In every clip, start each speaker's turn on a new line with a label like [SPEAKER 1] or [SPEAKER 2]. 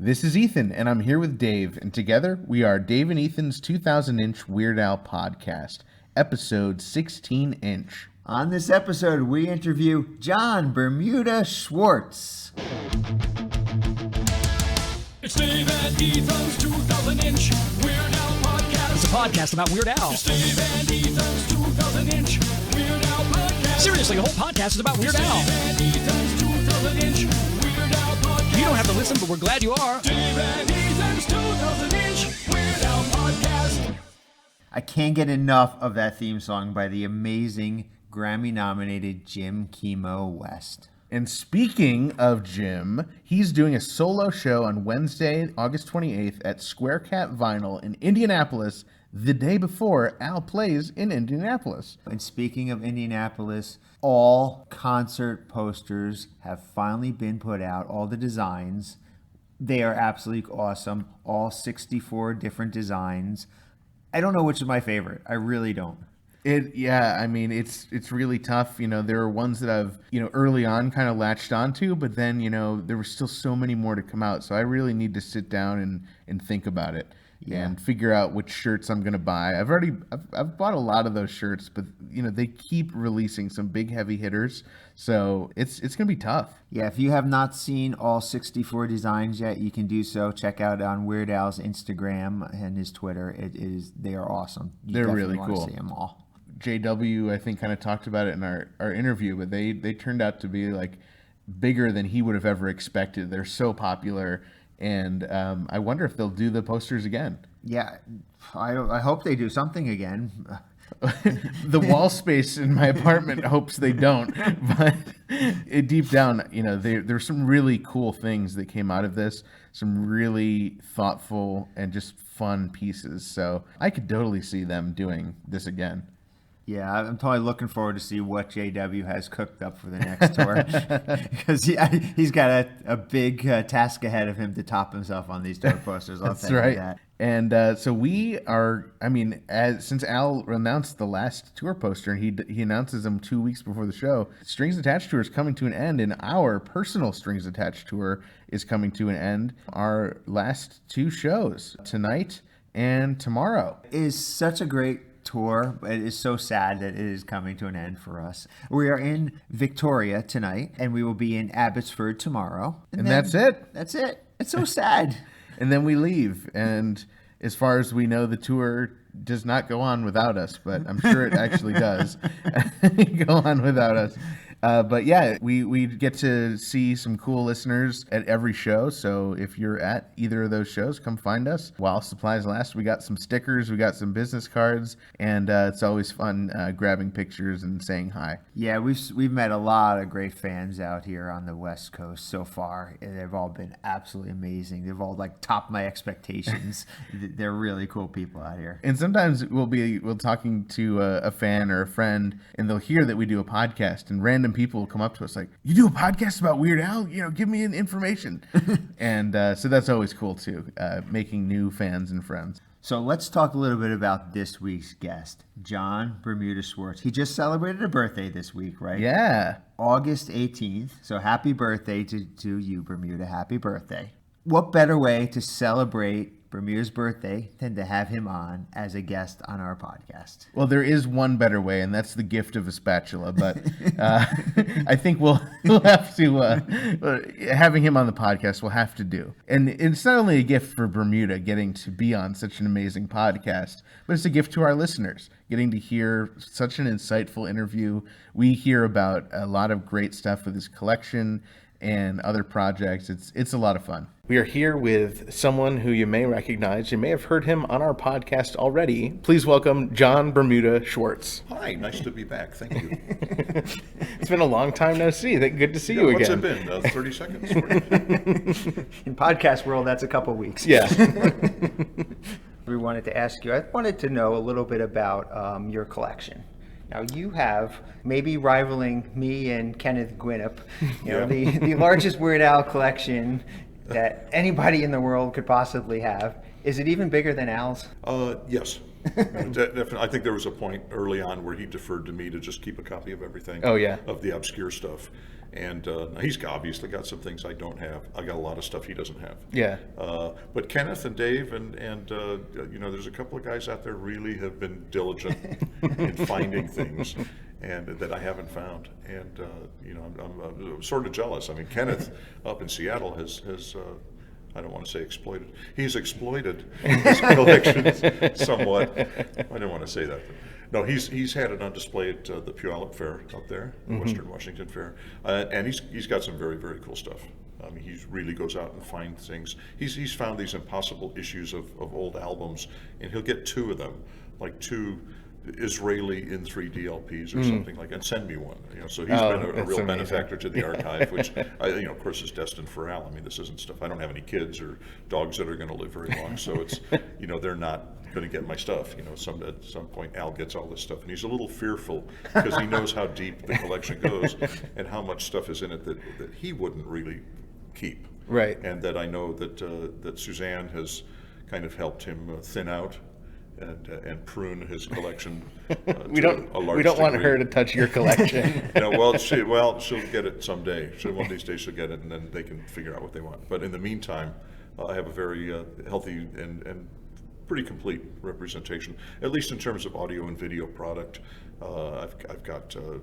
[SPEAKER 1] This is Ethan, and I'm here with Dave, and together we are Dave and Ethan's 2000-inch Weird Al podcast, episode 16-inch.
[SPEAKER 2] On this episode, we interview John Bermuda Schwartz.
[SPEAKER 3] It's Dave and Ethan's 2000-inch Weird Al podcast.
[SPEAKER 4] It's a podcast about Weird Al.
[SPEAKER 3] It's Dave and Ethan's 2000-inch Weird Al podcast.
[SPEAKER 4] Seriously, the whole podcast is about Weird
[SPEAKER 3] It's
[SPEAKER 4] Al.
[SPEAKER 3] Dave and Ethan's 2000-inch Weird Al podcast.
[SPEAKER 4] You don't have to listen, but we're glad you are.
[SPEAKER 3] Dave and Ethan's 2000-inch Weird Al podcast.
[SPEAKER 2] I can't get enough of that theme song by the amazing Grammy-nominated Jim Chemo West.
[SPEAKER 1] And speaking of Jim, he's doing a solo show on Wednesday, August 28th at Square Cat Vinyl in Indianapolis, the day before Al plays in Indianapolis.
[SPEAKER 2] And speaking of Indianapolis, all concert posters have finally been put out, all the designs. They are absolutely awesome, all 64 different designs. I don't know which is my favorite. I really don't.
[SPEAKER 1] It's really tough. You know, there are ones that I've, early on kind of latched onto, but then, there were still so many more to come out. So I really need to sit down and think about it and figure out which shirts I'm going to buy. I've bought a lot of those shirts, but, they keep releasing some big heavy hitters. So it's going to be tough.
[SPEAKER 2] Yeah, if you have not seen all 64 designs yet, you can do so. Check out on Weird Al's Instagram and his Twitter. They are awesome.
[SPEAKER 1] They're really cool.
[SPEAKER 2] Want to see them all.
[SPEAKER 1] JW, I think, kind of talked about it in our interview, but they turned out to be like bigger than he would have ever expected. They're so popular, and I wonder if they'll do the posters again.
[SPEAKER 2] Yeah, I hope they do something again.
[SPEAKER 1] The wall space in my apartment hopes they don't, but deep down, there's some really cool things that came out of this, some really thoughtful and just fun pieces. So I could totally see them doing this again.
[SPEAKER 2] Yeah, I'm totally looking forward to see what JW has cooked up for the next tour, because he's got a big task ahead of him to top himself on these tour posters.
[SPEAKER 1] That's right. That. And so we are, since Al announced the last tour poster, and he announces them 2 weeks before the show, Strings Attached Tour is coming to an end, and our personal Strings Attached Tour is coming to an end. Our last two shows, tonight and tomorrow.
[SPEAKER 2] Is such a great tour. It is so sad that it is coming to an end for us. We are in Victoria tonight, and we will be in Abbotsford tomorrow.
[SPEAKER 1] And that's it.
[SPEAKER 2] That's it. It's so sad.
[SPEAKER 1] And then we leave. And as far as we know, the tour does not go on without us, but I'm sure it actually does go on without us. But yeah, we get to see some cool listeners at every show. So if you're at either of those shows, come find us while supplies last. We got some stickers, we got some business cards, and it's always fun grabbing pictures and saying hi.
[SPEAKER 2] Yeah, we've met a lot of great fans out here on the West Coast so far. And they've all been absolutely amazing. They've all topped my expectations. They're really cool people out here.
[SPEAKER 1] And sometimes we'll talking to a fan or a friend, and they'll hear that we do a podcast, and random people will come up to us like, "You do a podcast about Weird Al? Give me information." And so that's always cool too, making new fans and friends.
[SPEAKER 2] So let's talk a little bit about this week's guest, John Bermuda Schwartz. He just celebrated a birthday this week, right?
[SPEAKER 1] Yeah.
[SPEAKER 2] August 18th. So happy birthday to you, Bermuda. Happy birthday. What better way to celebrate Bermuda's birthday than to have him on as a guest on our podcast?
[SPEAKER 1] Well, there is one better way, and that's the gift of a spatula. But I think we'll have to, having him on the podcast, we'll have to do. And it's not only a gift for Bermuda getting to be on such an amazing podcast, but it's a gift to our listeners, getting to hear such an insightful interview. We hear about a lot of great stuff with his collection and other projects. It's a lot of fun. We are here with someone who you may recognize. You may have heard him on our podcast already. Please welcome John Bermuda Schwartz.
[SPEAKER 5] Hi, nice to be back. Thank you.
[SPEAKER 1] It's been a long time no see. Good to see you again.
[SPEAKER 5] What's it been? 30 seconds?
[SPEAKER 2] In podcast world, that's a couple weeks.
[SPEAKER 1] Yeah.
[SPEAKER 2] We wanted to ask you, I wanted to know a little bit about your collection. Now, you have, maybe rivaling me and Kenneth Gwinnett, the largest Weird Al collection that anybody in the world could possibly have. Is it even bigger than Al's?
[SPEAKER 5] Yes. Definitely. I think there was a point early on where he deferred to me to just keep a copy of everything.
[SPEAKER 1] Oh, yeah.
[SPEAKER 5] Of the obscure stuff. And he's obviously got some things I don't have. I got a lot of stuff he doesn't have.
[SPEAKER 1] Yeah.
[SPEAKER 5] But Kenneth and Dave and there's a couple of guys out there really have been diligent in finding things and that I haven't found. And I'm sort of jealous. I mean, Kenneth up in Seattle has I don't want to say exploited. He's exploited his collections somewhat. I didn't want to say that. No, he's had it on display at the Puyallup Fair up there, the Western Washington Fair, and he's got some very, very cool stuff. I mean, he really goes out and finds things. He's found these impossible issues of old albums, and he'll get 2 of them, like 2 Israeli in 3D LPs or something like that, and send me one. So he's been a real benefactor to the archive, which of course is destined for Al. I mean, this isn't stuff. I don't have any kids or dogs that are going to live very long, so it's they're not going to get my stuff. At some point Al gets all this stuff, and he's a little fearful because he knows how deep the collection goes and how much stuff is in it that he wouldn't really keep.
[SPEAKER 1] Right.
[SPEAKER 5] And that I know that Suzanne has kind of helped him thin out and prune his collection.
[SPEAKER 1] We don't want her to touch your collection.
[SPEAKER 5] She'll get it someday. One of these days she'll get it, and then they can figure out what they want. But in the meantime, I have a very healthy and pretty complete representation, at least in terms of audio and video product. I've got a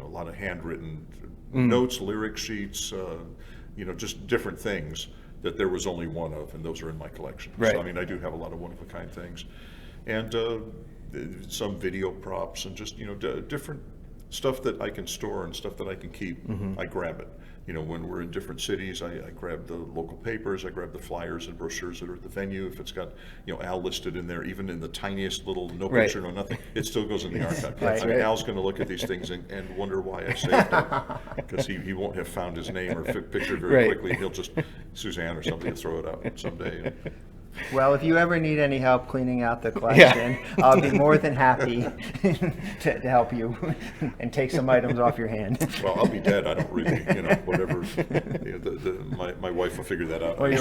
[SPEAKER 5] lot of handwritten notes, lyric sheets, just different things that there was only one of, and those are in my collection.
[SPEAKER 1] Right.
[SPEAKER 5] So I mean, I do have a lot of one-of-a-kind things, and some video props, and just different stuff that I can store and stuff that I can keep. I grab it. When we're in different cities, I grab the local papers, I grab the flyers and brochures that are at the venue. If it's got, Al listed in there, even in the tiniest little no picture, no nothing, it still goes in the archive.
[SPEAKER 1] That's
[SPEAKER 5] I mean,
[SPEAKER 1] right.
[SPEAKER 5] Al's going to look at these things and wonder why I saved it, because he won't have found his name or picture very quickly. He'll just, Suzanne or somebody will throw it out someday.
[SPEAKER 2] Well, if you ever need any help cleaning out the collection, I'll be more than happy to help you and take some items off your hand.
[SPEAKER 5] Well, I'll be dead. I don't really, whatever. My wife will figure that out.
[SPEAKER 2] Or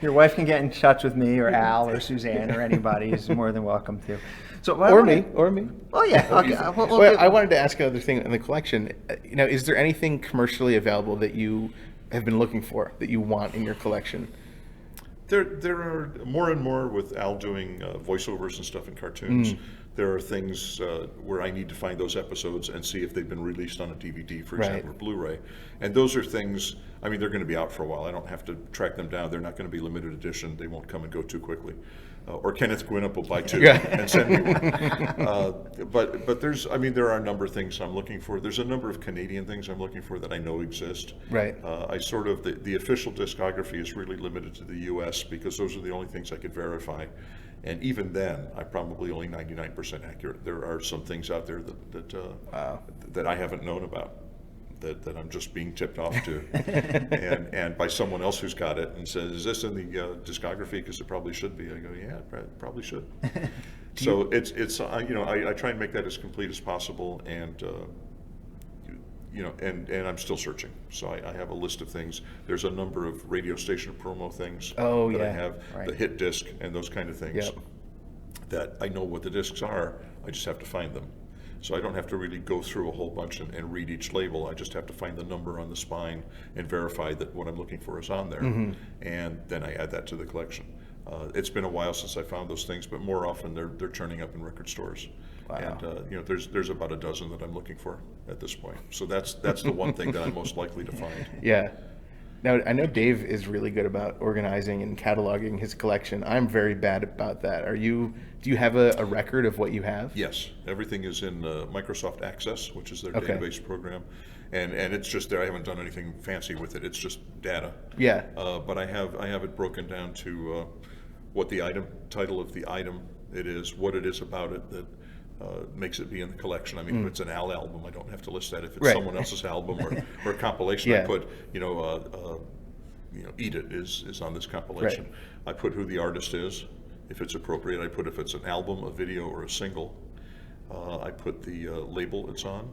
[SPEAKER 2] your wife can get in touch with me or Al or Suzanne or anybody is more than welcome to. So,
[SPEAKER 1] Or me.
[SPEAKER 2] Oh yeah. Okay.
[SPEAKER 1] I wanted to ask another thing in the collection. Is there anything commercially available that you have been looking for that you want in your collection?
[SPEAKER 5] There are more and more with Al doing voiceovers and stuff in cartoons. There are things where I need to find those episodes and see if they've been released on a DVD, for example, or Blu-ray. And those are things, I mean, they're going to be out for a while. I don't have to track them down. They're not going to be limited edition. They won't come and go too quickly. Or Kenneth Gwinnett will buy 2 and send me one. But there are a number of things I'm looking for. There's a number of Canadian things I'm looking for that I know exist.
[SPEAKER 1] Right.
[SPEAKER 5] The official discography is really limited to the U.S. because those are the only things I could verify. And even then, I'm probably only 99% accurate. There are some things out there that I haven't known about. That I'm just being tipped off to, and by someone else who's got it and says, "Is this in the discography? Because it probably should be." I go, "Yeah, it probably should." So it's I try and make that as complete as possible, and and I'm still searching. So I have a list of things. There's a number of radio station promo things that I have, the hit disc and those kind of things. That I know what the discs are. I just have to find them. So I don't have to really go through a whole bunch and read each label. I just have to find the number on the spine and verify that what I'm looking for is on there. And then I add that to the collection. It's been a while since I found those things, but more often they're turning up in record stores. Wow. And there's about a dozen that I'm looking for at this point. So that's the one thing that I'm most likely to find.
[SPEAKER 1] Yeah. Now, I know Dave is really good about organizing and cataloging his collection. I'm very bad about that. Do you have a record of what you have?
[SPEAKER 5] Yes. Everything is in Microsoft Access, which is their database program. And it's just there. I haven't done anything fancy with it. It's just data.
[SPEAKER 1] Yeah.
[SPEAKER 5] But I have it broken down to what the title of the item it is, what it is about it that makes it be in the collection. I mean, if it's an Al album, I don't have to list that. If it's someone else's album or a compilation, I put, Eat It is on this compilation.
[SPEAKER 1] Right.
[SPEAKER 5] I put who the artist is, if it's appropriate. I put if it's an album, a video, or a single. I put the label it's on.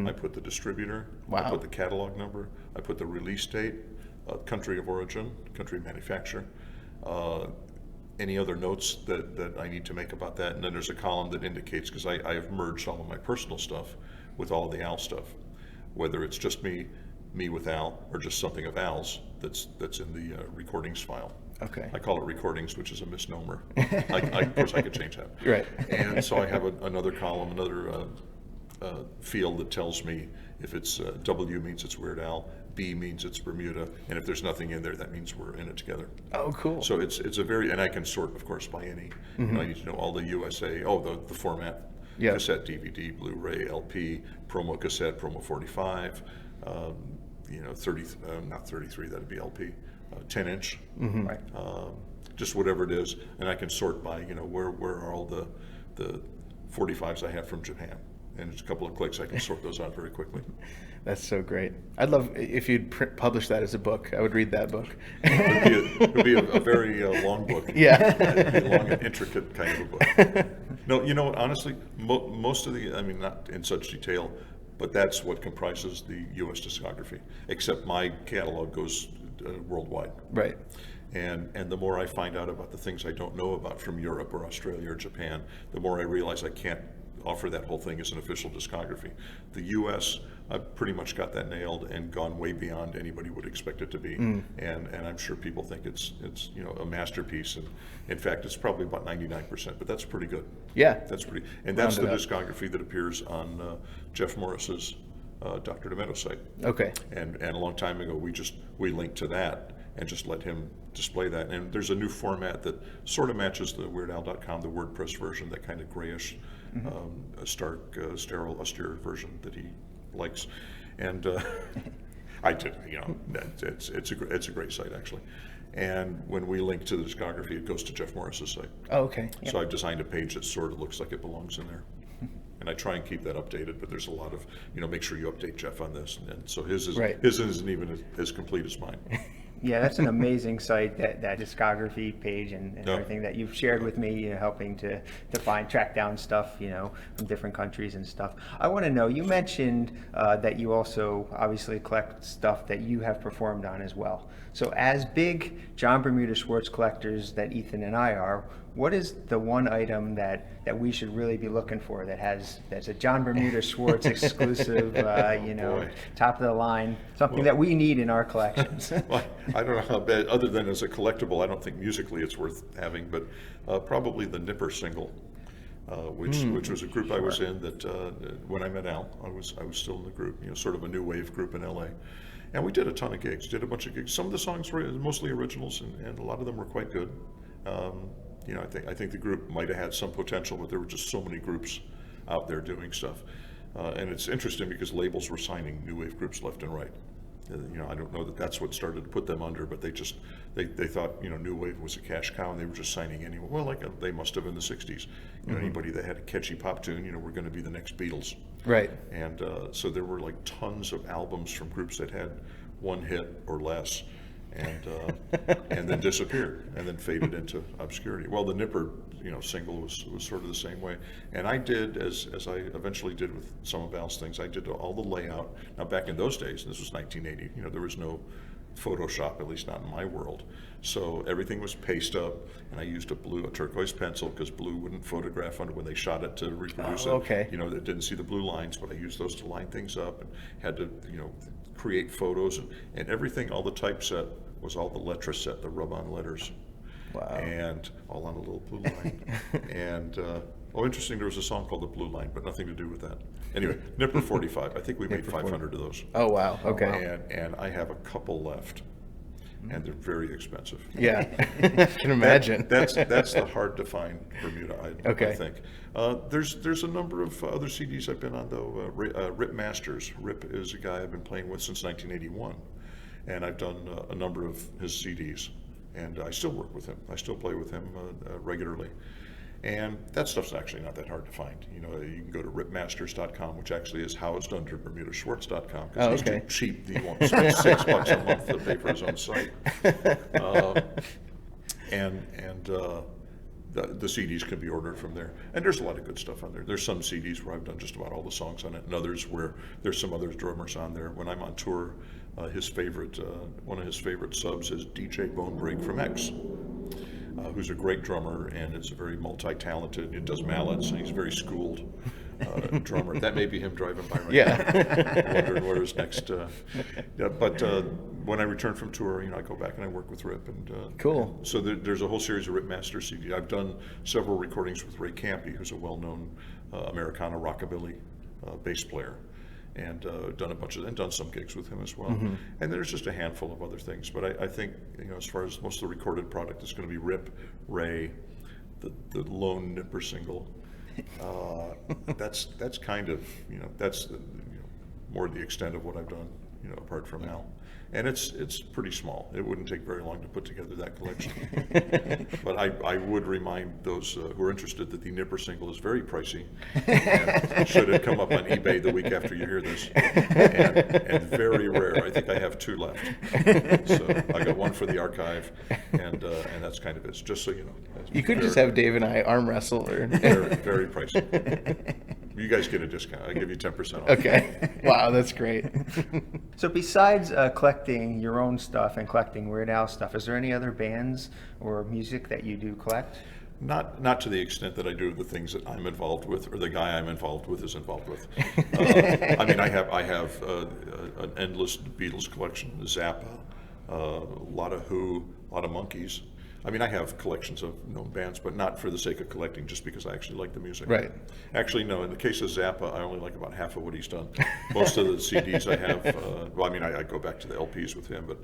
[SPEAKER 5] I put the distributor.
[SPEAKER 1] Wow.
[SPEAKER 5] I put the catalog number. I put the release date, country of origin, country of manufacture. Any other notes that I need to make about that, and then there's a column that indicates, because I have merged all of my personal stuff with all of the Al stuff, whether it's just me me with Al, or just something of Al's that's in the recordings file.
[SPEAKER 1] Okay.
[SPEAKER 5] I call it recordings, which is a misnomer. Of course, I could change that.
[SPEAKER 1] Right.
[SPEAKER 5] And so I have another column, another field that tells me if it's W means it's Weird Al, B means it's Bermuda, and if there's nothing in there, that means we're in it together.
[SPEAKER 1] Oh, cool.
[SPEAKER 5] So it's a very, and I can sort, of course, by any. You know, I need to know all the USA, the format,
[SPEAKER 1] Yeah.
[SPEAKER 5] cassette, DVD, Blu-ray, LP, promo cassette, promo 45, 30, not 33, that'd be LP, 10-inch,
[SPEAKER 2] Right.
[SPEAKER 5] just whatever it is, and I can sort by, where are all the 45s I have from Japan. And just a couple of clicks, I can sort those out very quickly.
[SPEAKER 1] That's so great. I'd love if you'd publish that as a book. I would read that book.
[SPEAKER 5] It would be a very long book.
[SPEAKER 1] Yeah.
[SPEAKER 5] It'd be a long and intricate kind of a book. No, you know what, honestly, most of the, I mean, not in such detail, but that's what comprises the U.S. discography, except my catalog goes worldwide.
[SPEAKER 1] Right.
[SPEAKER 5] And the more I find out about the things I don't know about from Europe or Australia or Japan, the more I realize I can't offer that whole thing as an official discography. The U.S., I've pretty much got that nailed and gone way beyond anybody would expect it to be. And I'm sure people think it's a masterpiece. And in fact, it's probably about 99%, but that's pretty good.
[SPEAKER 1] Yeah.
[SPEAKER 5] That's pretty, and that's the
[SPEAKER 1] Rounded up.
[SPEAKER 5] discography that appears on Jeff Morris's Dr. Demento site.
[SPEAKER 1] Okay.
[SPEAKER 5] And a long time ago, we linked to that and just let him display that. And there's a new format that sort of matches the WeirdAl.com, the WordPress version, that kind of grayish, stark, sterile, austere version that he likes. And I did, it's a great site actually. And when we link to the discography, it goes to Jeff Morris's site.
[SPEAKER 1] Oh, okay.
[SPEAKER 5] So I've designed a page that sort of looks like it belongs in there. And I try and keep that updated, but there's a lot of, make sure you update Jeff on this. And so his isn't even as complete as mine.
[SPEAKER 2] Yeah, that's an amazing site, that discography page and
[SPEAKER 5] Yeah.
[SPEAKER 2] everything that you've shared with me, helping to track down stuff, from different countries and stuff. I want to know, you mentioned that you also obviously collect stuff that you have performed on as well. So as big John Bermuda Schwartz collectors that Ethan and I are, what is the one item that we should really be looking for that's a John Bermuda Schwartz exclusive,
[SPEAKER 5] boy.
[SPEAKER 2] top of the line, something that we need in our collections?
[SPEAKER 5] Well, I don't know how bad, other than as a collectible, I don't think musically it's worth having, but probably the Nipper single, which was a group I was in that when I met Al, I was still in the group, sort of a new wave group in LA. And we did a ton of gigs, did a bunch of gigs. Some of the songs were mostly originals, and a lot of them were quite good. I think the group might have had some potential, but there were just so many groups out there doing stuff. And it's interesting because labels were signing new wave groups left and right. I don't know that that's what started to put them under, but they thought, new wave was a cash cow, and they were just signing anyone. Well, they must have in the 60s. Anybody that had a catchy pop tune, were going to be the next Beatles.
[SPEAKER 1] Right.
[SPEAKER 5] And so there were like tons of albums from groups that had one hit or less, and then disappeared and then faded into obscurity. Well, the Nipper, single was sort of the same way. And I did, as I eventually did with some of Al's things, I did all the layout. Now, back in those days, this was 1980, there was no Photoshop, at least not in my world. So everything was paste up, and I used a turquoise pencil, because blue wouldn't photograph under when they shot it to reproduce it.
[SPEAKER 1] Okay.
[SPEAKER 5] They didn't see the blue lines, but I used those to line things up, and had to, create photos, and everything, all the typeset was all the letra set, the rub-on letters.
[SPEAKER 1] Wow.
[SPEAKER 5] And all on a little blue line. And, interesting, there was a song called The Blue Line, but nothing to do with that. Anyway, Nipper 45, I think we made 500 of those.
[SPEAKER 1] Oh, wow. Okay.
[SPEAKER 5] And I have a couple left, and they're very expensive.
[SPEAKER 1] Yeah. I can imagine.
[SPEAKER 5] That's the hard to find Bermuda item,
[SPEAKER 1] Okay.
[SPEAKER 5] I think. There's a number of other CDs I've been on, though. Rip Masters. Rip is a guy I've been playing with since 1981, and I've done a number of his CDs, and I still work with him. I still play with him regularly. And that stuff's actually not that hard to find. You can go to ripmasters.com, which actually is housed under BermudaSchwartz.com, because he's too cheap. He won't spend $6 a month to pay for his own site. The CDs can be ordered from there. And there's a lot of good stuff on there. There's some CDs where I've done just about all the songs on it, and others where there's some other drummers on there. When I'm on tour, one of his favorite subs is DJ Bonebreak from X. Who's a great drummer and is very multi-talented. He does mallets, and he's very schooled. drummer. That may be him driving by right
[SPEAKER 1] Yeah.
[SPEAKER 5] now, wondering where his next. But when I return from tour, I go back and I work with Rip. And
[SPEAKER 1] Cool.
[SPEAKER 5] so there's a whole series of Rip Master CD. I've done several recordings with Ray Campy, who's a well-known Americana rockabilly bass player, and done some gigs with him as well.
[SPEAKER 1] Mm-hmm.
[SPEAKER 5] And there's just a handful of other things. But I think as far as most of the recorded product is going to be Rip, Ray, the lone Nipper single. That's kind of that's more the extent of what I've done apart from Al, and it's pretty small. It wouldn't take very long to put together that collection. But I would remind those who are interested that the Nipper single is very pricey, and should it come up on eBay the week after you hear this, and very rare. I think I have 2 left, so I got one for the archive, and that's kind of it. Just so you know.
[SPEAKER 6] You could just have Dave and I arm wrestle. Or...
[SPEAKER 5] Very, very pricey. You guys get a discount. I give you 10% off.
[SPEAKER 6] Okay. Wow, that's great.
[SPEAKER 2] So besides collecting your own stuff and collecting Weird Al stuff, is there any other bands or music that you do collect?
[SPEAKER 5] Not to the extent that I do the things that I'm involved with, or the guy I'm involved with is involved with. I mean, I have an endless Beatles collection, Zappa, a lot of Who, a lot of Monkees. I mean, I have collections of known bands, but not for the sake of collecting, just because I actually like the music.
[SPEAKER 6] Right.
[SPEAKER 5] Actually, no, in the case of Zappa, I only like about half of what he's done. Most of the CDs I have, I go back to the LPs with him, but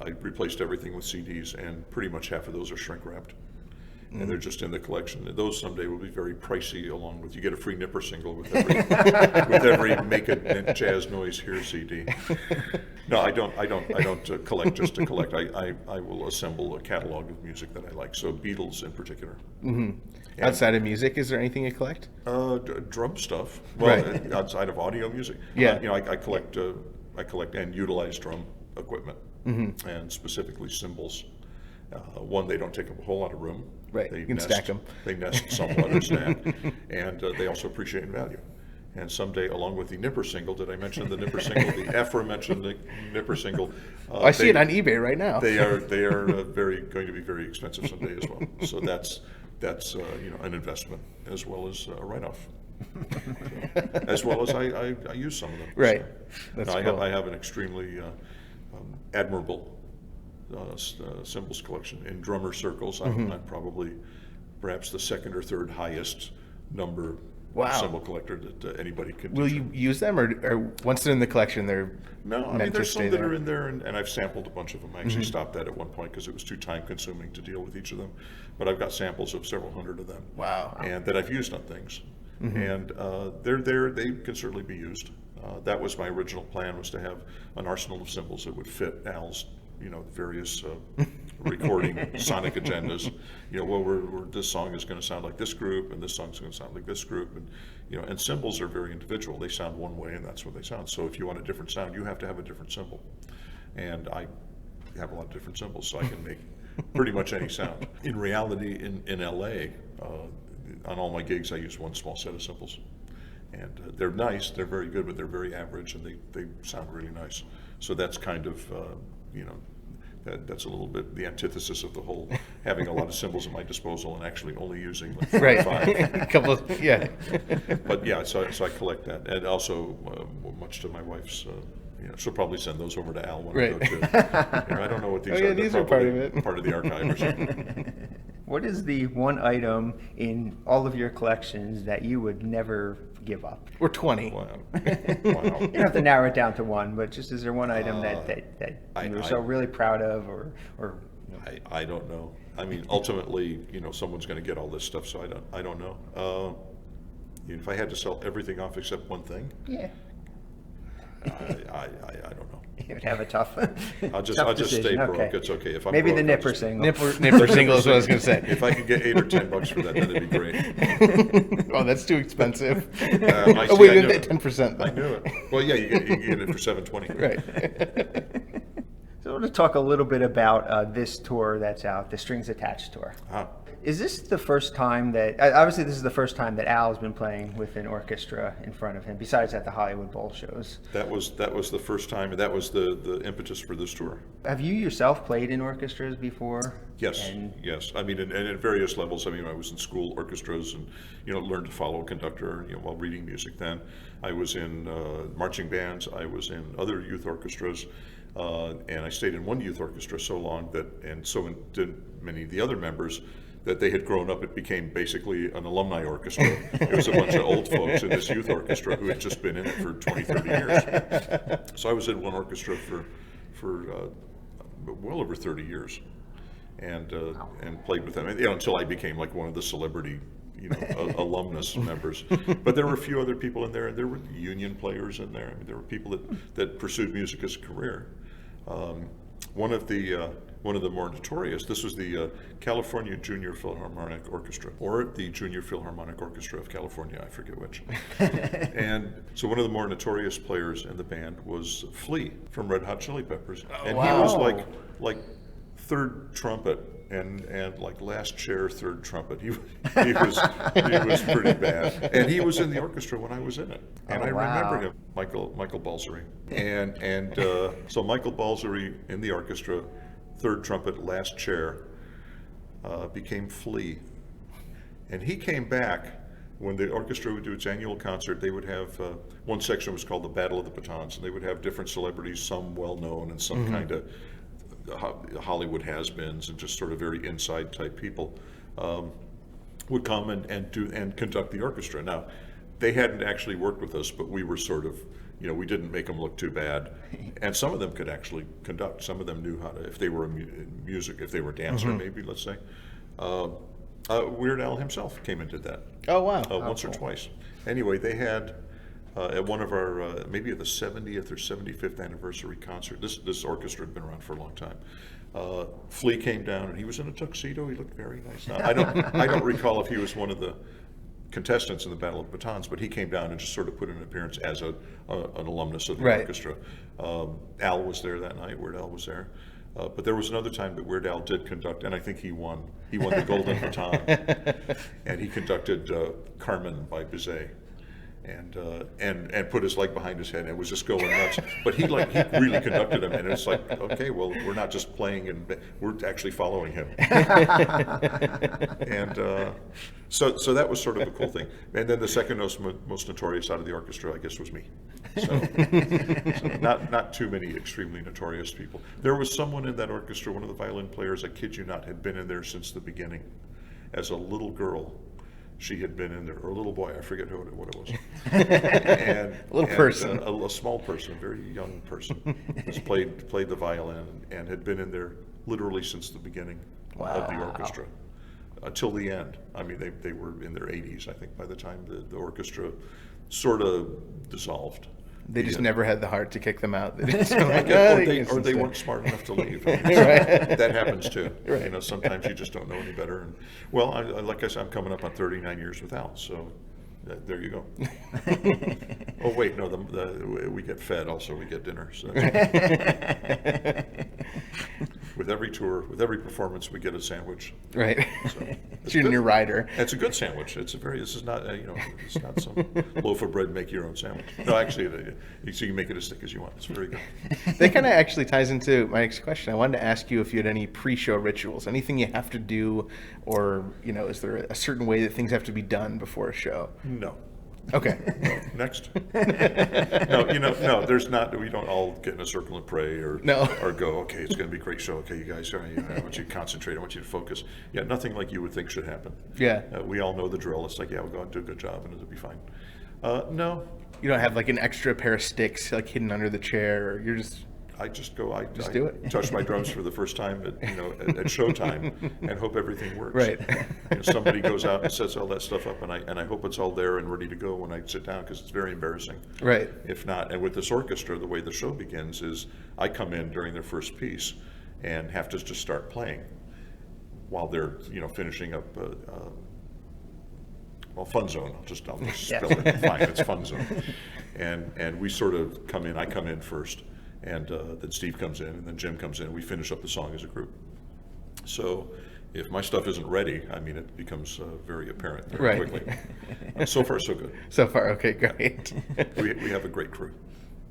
[SPEAKER 5] I replaced everything with CDs, and pretty much half of those are shrink wrapped. And they're just in the collection. Those someday will be very pricey. Along with, you get a free Nipper single with every Make a Jazz Noise Here CD. No, I don't collect just to collect. I will assemble a catalog of music that I like. So Beatles in particular.
[SPEAKER 6] Mm-hmm. Outside of music, is there anything you collect?
[SPEAKER 5] Drum stuff. Well,
[SPEAKER 6] Right.
[SPEAKER 5] Outside of audio music.
[SPEAKER 6] Yeah.
[SPEAKER 5] I collect and utilize drum equipment, and specifically cymbals. One, they don't take up a whole lot of room.
[SPEAKER 6] Right, you can stack them.
[SPEAKER 5] They nest somewhat or stack, and they also appreciate value. And someday, along with the Nipper single, did I mention the Nipper single? The aforementioned Nipper single.
[SPEAKER 6] I see it on eBay right now.
[SPEAKER 5] They are going to be very expensive someday as well. So that's an investment as well as a write-off. As well as I use some of them.
[SPEAKER 6] Right.
[SPEAKER 5] So,
[SPEAKER 6] That's
[SPEAKER 5] I
[SPEAKER 6] cool.
[SPEAKER 5] have an extremely admirable cymbals collection in drummer circles. I'm probably perhaps the second or third highest number
[SPEAKER 6] Wow.
[SPEAKER 5] cymbal collector that anybody can.
[SPEAKER 6] Will you use them, or once they're in the collection, they're
[SPEAKER 5] No, I
[SPEAKER 6] meant
[SPEAKER 5] mean,
[SPEAKER 6] to
[SPEAKER 5] there's
[SPEAKER 6] stay
[SPEAKER 5] some that
[SPEAKER 6] there?
[SPEAKER 5] are in there, and I've sampled a bunch of them. I actually stopped that at one point because it was too time consuming to deal with each of them. But I've got samples of several hundred of them.
[SPEAKER 6] Wow.
[SPEAKER 5] And that I've used on things. And they're there, they can certainly be used. That was my original plan, was to have an arsenal of cymbals that would fit Al's various recording sonic agendas. This song is going to sound like this group, and this song's going to sound like this group, and cymbals are very individual. They sound one way, and that's what they sound. So if you want a different sound, you have to have a different cymbal. And I have a lot of different cymbals, so I can make pretty much any sound. In reality, in LA, on all my gigs, I use one small set of cymbals. And they're nice, they're very good, but they're very average, and they sound really nice. So that's kind of, that's a little bit the antithesis of the whole having a lot of cymbals at my disposal and actually only using like 4
[SPEAKER 6] Right.
[SPEAKER 5] or 5.
[SPEAKER 6] A couple of, yeah.
[SPEAKER 5] But yeah, so I collect that, and also much to my wife's. She'll probably send those over to Al when I go
[SPEAKER 6] Right.
[SPEAKER 5] to. I don't know what these
[SPEAKER 6] Oh,
[SPEAKER 5] are.
[SPEAKER 6] yeah,
[SPEAKER 5] They're
[SPEAKER 6] these are part of
[SPEAKER 5] probably
[SPEAKER 6] it.
[SPEAKER 5] Part of the archive or something.
[SPEAKER 2] What is the one item in all of your collections that you would never give up?
[SPEAKER 6] We're 20.
[SPEAKER 5] Wow.
[SPEAKER 2] You don't have to narrow it down to one, but just is there one item that you're so really proud of, or
[SPEAKER 5] I don't know. I mean, ultimately, someone's going to get all this stuff, so I don't know. If I had to sell everything off except one thing,
[SPEAKER 2] yeah,
[SPEAKER 5] I don't know.
[SPEAKER 2] you would have a tough.
[SPEAKER 5] I'll just
[SPEAKER 2] decision.
[SPEAKER 5] stay broke.
[SPEAKER 2] Okay.
[SPEAKER 5] It's okay. If I'm
[SPEAKER 2] Maybe
[SPEAKER 5] broke,
[SPEAKER 2] the
[SPEAKER 5] I'll
[SPEAKER 2] Nipper
[SPEAKER 5] just-
[SPEAKER 2] single.
[SPEAKER 6] Nipper single is what I was going to say.
[SPEAKER 5] If I could get $8 or $10 for that, then it'd be great.
[SPEAKER 6] Oh, that's too expensive.
[SPEAKER 5] I
[SPEAKER 6] Oh,
[SPEAKER 5] see,
[SPEAKER 6] wait,
[SPEAKER 5] I
[SPEAKER 6] you
[SPEAKER 5] knew
[SPEAKER 6] get
[SPEAKER 5] it.
[SPEAKER 6] 10% though.
[SPEAKER 5] I knew it. Well, yeah, you get it for $7.20.
[SPEAKER 6] Right.
[SPEAKER 2] So I want to talk a little bit about this tour that's out, the Strings Attached tour. Is this the first time that, obviously this is the first time that Al's been playing with an orchestra in front of him, besides at the Hollywood Bowl shows?
[SPEAKER 5] That was the first time, and that was the impetus for this tour.
[SPEAKER 2] Have you yourself played in orchestras before?
[SPEAKER 5] Yes,
[SPEAKER 2] And
[SPEAKER 5] yes. I mean, and at various levels. I mean, I was in school orchestras and, learned to follow a conductor, while reading music then. I was in marching bands. I was in other youth orchestras. And I stayed in one youth orchestra so long and so did many of the other members, that they had grown up. It became basically an alumni orchestra. It was a bunch of old folks in this youth orchestra who had just been in it for 20, 30 years. So I was in one orchestra for well over 30 years, and played with them, until I became like one of the celebrity, alumnus members. But there were a few other people in there, and there were union players in there. I mean, there were people that pursued music as a career. One of the more notorious, this was the California Junior Philharmonic Orchestra, or the Junior Philharmonic Orchestra of California, I forget which. And so one of the more notorious players in the band was Flea from Red Hot Chili Peppers. And he was like third trumpet and like last chair third trumpet. He was pretty bad. And he was in the orchestra when I was in it. And I remember him, Michael Balsari. And so Michael Balsari in the orchestra, third trumpet, last chair, became Flea. And he came back when the orchestra would do its annual concert. They would have, one section was called the Battle of the Batons, and they would have different celebrities, some well-known and some kind of Hollywood has-beens and just sort of very inside type people, would come and conduct the orchestra. Now, they hadn't actually worked with us, but we were sort of, we didn't make them look too bad. And some of them could actually conduct. Some of them knew how to, if they were if they were a dancer, maybe, let's say. Weird Al himself came and did that.
[SPEAKER 6] Oh, wow.
[SPEAKER 5] Once or twice. Anyway, they had, at one of our, maybe at the 70th or 75th anniversary concert, this orchestra had been around for a long time. Flea came down, and he was in a tuxedo. He looked very nice. Now, I don't recall if he was one of the contestants in the Battle of the Batons, but he came down and just sort of put in an appearance as an alumnus of the orchestra. Al was there that night. Weird Al was there. But there was another time that Weird Al did conduct, and I think he won. He won the Golden Baton, and he conducted Carmen by Bizet, and put his leg behind his head and was just going nuts. But he really conducted him, and it's like, okay, well, we're not just playing, and we're actually following him. And so that was sort of a cool thing. And then the second most notorious out of the orchestra, I guess, was me. So not too many extremely notorious people. There was someone in that orchestra, one of the violin players, I kid you not, had been in there since the beginning. As a little girl, she had been in there, or a little boy, I forget what it was. And,
[SPEAKER 6] a little person.
[SPEAKER 5] A small person, a very young person, just played the violin and had been in there literally since the beginning of the orchestra. Till the end. I mean, they were in their 80s, I think, by the time the orchestra sort of dissolved.
[SPEAKER 6] They just never had the heart to kick them out. They just were like,
[SPEAKER 5] or they weren't smart enough to leave. I mean, that happens too.
[SPEAKER 6] Right.
[SPEAKER 5] Sometimes you just don't know any better. And well, like I said, I'm coming up on 39 years with Al, so there you go. Oh wait, no, we get fed also. We get dinner. So with every tour, with every performance, we get a sandwich.
[SPEAKER 6] Right.
[SPEAKER 5] So
[SPEAKER 6] it's your new rider.
[SPEAKER 5] It's a good sandwich. This is not it's not some loaf of bread, make your own sandwich. No, actually, so you can make it as thick as you want. It's very good.
[SPEAKER 6] That kind of actually ties into my next question. I wanted to ask you if you had any pre-show rituals, anything you have to do, or is there a certain way that things have to be done before a show?
[SPEAKER 5] No.
[SPEAKER 6] Okay.
[SPEAKER 5] No. Next. No, there's not. We don't all get in a circle and pray or go, okay, it's going to be a great show. Okay, you guys, I want you to concentrate. I want you to focus. Yeah, nothing like you would think should happen.
[SPEAKER 6] Yeah.
[SPEAKER 5] We all know the drill. It's like, yeah, we'll go and do a good job and it'll be fine. No.
[SPEAKER 6] You don't have like an extra pair of sticks like hidden under the chair, or you're just...
[SPEAKER 5] I just go. I
[SPEAKER 6] do it.
[SPEAKER 5] Touch my drums for the first time at showtime, and hope everything works.
[SPEAKER 6] Right.
[SPEAKER 5] Somebody goes out and sets all that stuff up, and I hope it's all there and ready to go when I sit down, because it's very embarrassing.
[SPEAKER 6] Right.
[SPEAKER 5] If not, and with this orchestra, the way the show begins is I come in during their first piece, and have to just start playing, while they're finishing up. Fun Zone. I'll just spell it. Fine, it's Fun Zone. And we sort of come in. I come in first, And then Steve comes in, and then Jim comes in, and we finish up the song as a group. So if my stuff isn't ready, I mean, it becomes very apparent very quickly. So far, so good.
[SPEAKER 6] So far, okay, great.
[SPEAKER 5] We have a great crew.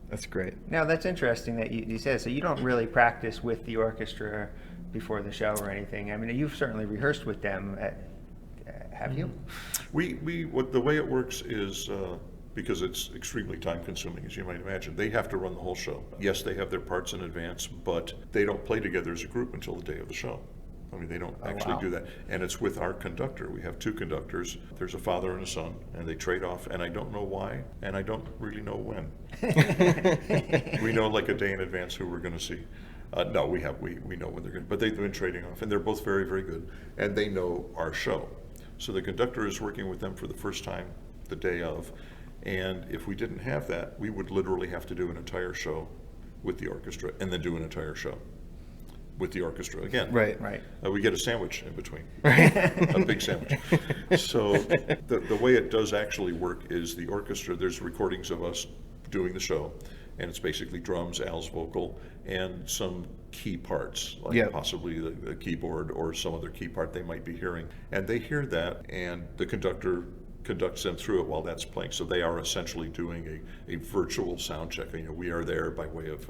[SPEAKER 6] That's great.
[SPEAKER 2] Now, that's interesting that you said, so you don't really practice with the orchestra before the show or anything. I mean, you've certainly rehearsed with them, have you?
[SPEAKER 5] The way it works is, because it's extremely time consuming, as you might imagine, they have to run the whole show. Yes, they have their parts in advance, but they don't play together as a group until the day of the show. I mean, they don't actually do that. And it's with our conductor. We have two conductors. There's a father and a son, and they trade off, and I don't know why, and I don't really know when. We know like a day in advance who we're going to see. No, we know when they're going to, but they've been trading off, and they're both very, very good, and they know our show. So the conductor is working with them for the first time the day of, and if we didn't have that, we would literally have to do an entire show with the orchestra, and then do an entire show with the orchestra again.
[SPEAKER 6] Right.
[SPEAKER 5] We get a sandwich in between, a big sandwich. So the way it does actually work is the orchestra, there's recordings of us doing the show, and it's basically drums, Al's vocal, and some key parts, like possibly the keyboard or some other key part they might be hearing. And they hear that, and the conductor conducts them through it while that's playing. So they are essentially doing a virtual sound check. You know, we are there by way of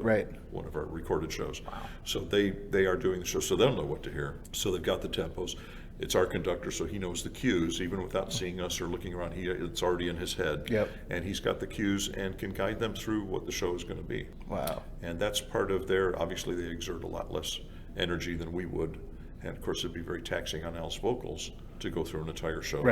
[SPEAKER 5] one of our recorded shows. Wow. So they are doing the show, so they'll know what to hear. So they've got the tempos. It's our conductor, so he knows the cues, even without seeing us or looking around. It's already in his head. And he's got the cues and can guide them through what the show is going to be. Wow. And that's part of obviously they exert a lot less energy than we would. And of course, it'd be very taxing on Al's vocals to go through an entire show.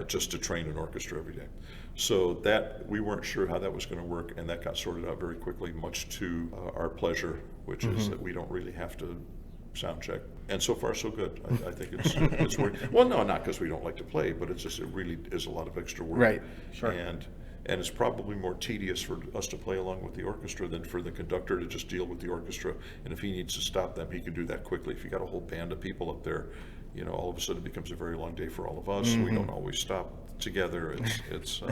[SPEAKER 5] Just to train an orchestra every day. So that, we weren't sure how that was going to work, and that got sorted out very quickly, much to our pleasure, which is that we don't really have to sound check. And so far, so good. I think it's working. Well, no, not because we don't like to play, but it's just, it really is a lot of extra work. And it's probably more tedious for us to play along with the orchestra than for the conductor to just deal with the orchestra. And if he needs to stop them, he can do that quickly. If you got a whole band of people up there, you know, all of a sudden it becomes a very long day for all of us. We don't always stop together. It's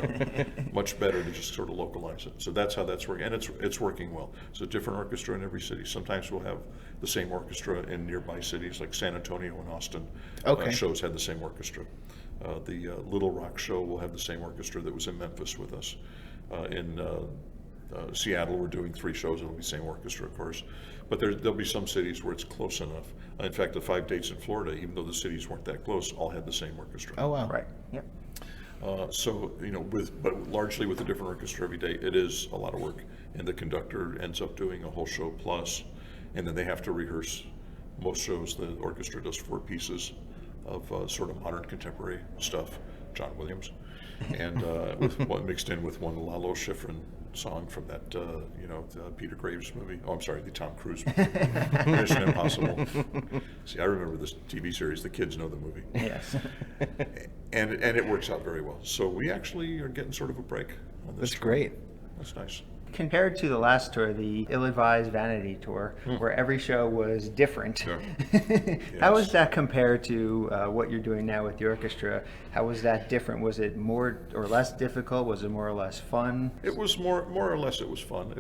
[SPEAKER 5] much better to just sort of localize it. So that's how that's working, and it's working well. So different orchestra in every city. Sometimes we'll have the same orchestra in nearby cities, like San Antonio and Austin. Shows had the same orchestra. The Little Rock show will have the same orchestra that was in Memphis with us. In Seattle, we're doing 3 shows. It'll be the same orchestra, of course. But there'll be some cities where it's close enough. In fact, the 5 dates in Florida, even though the cities weren't that close, all had the same orchestra.
[SPEAKER 6] Oh, wow.
[SPEAKER 2] Right. Yep.
[SPEAKER 5] So, you know, but largely with a different orchestra every day, it is a lot of work. And the conductor ends up doing a whole show plus, and then they have to rehearse. Most shows, the orchestra does 4 pieces of sort of modern contemporary stuff, John Williams, and with one mixed in with one Lalo Schifrin song from that, Peter Graves movie. Oh, I'm sorry, the Tom Cruise movie, Mission Impossible. See, I remember this TV series. The kids know the movie.
[SPEAKER 2] Yes.
[SPEAKER 5] And it works out very well. So we actually are getting sort of a break on this.
[SPEAKER 6] That's great.
[SPEAKER 5] That's nice.
[SPEAKER 2] Compared to the last tour, the Ill-Advised Vanity Tour, where every show was different, how was that compared to what you're doing now with the orchestra? How was that different? Was it more or less difficult? Was it more or less fun?
[SPEAKER 5] It was more or less. It was fun.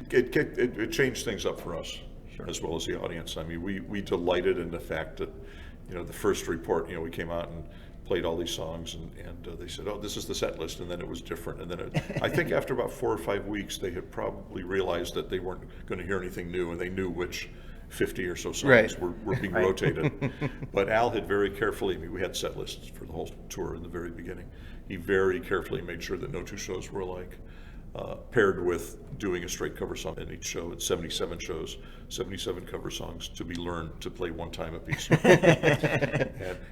[SPEAKER 5] It changed things up for us, as well as the audience. I mean, we delighted in the fact that, you know, the first report, you know, we came out and played all these songs, and they said, oh, this is the set list, and then it was different. And then I think after about 4 or 5 weeks, they had probably realized that they weren't going to hear anything new, and they knew which 50 or so songs were being rotated. But Al had very carefully, I mean, we had set lists for the whole tour in the very beginning. He very carefully made sure that no 2 shows were alike. Paired with doing a straight cover song in each show. It's 77 shows, 77 cover songs to be learned to play one time a piece.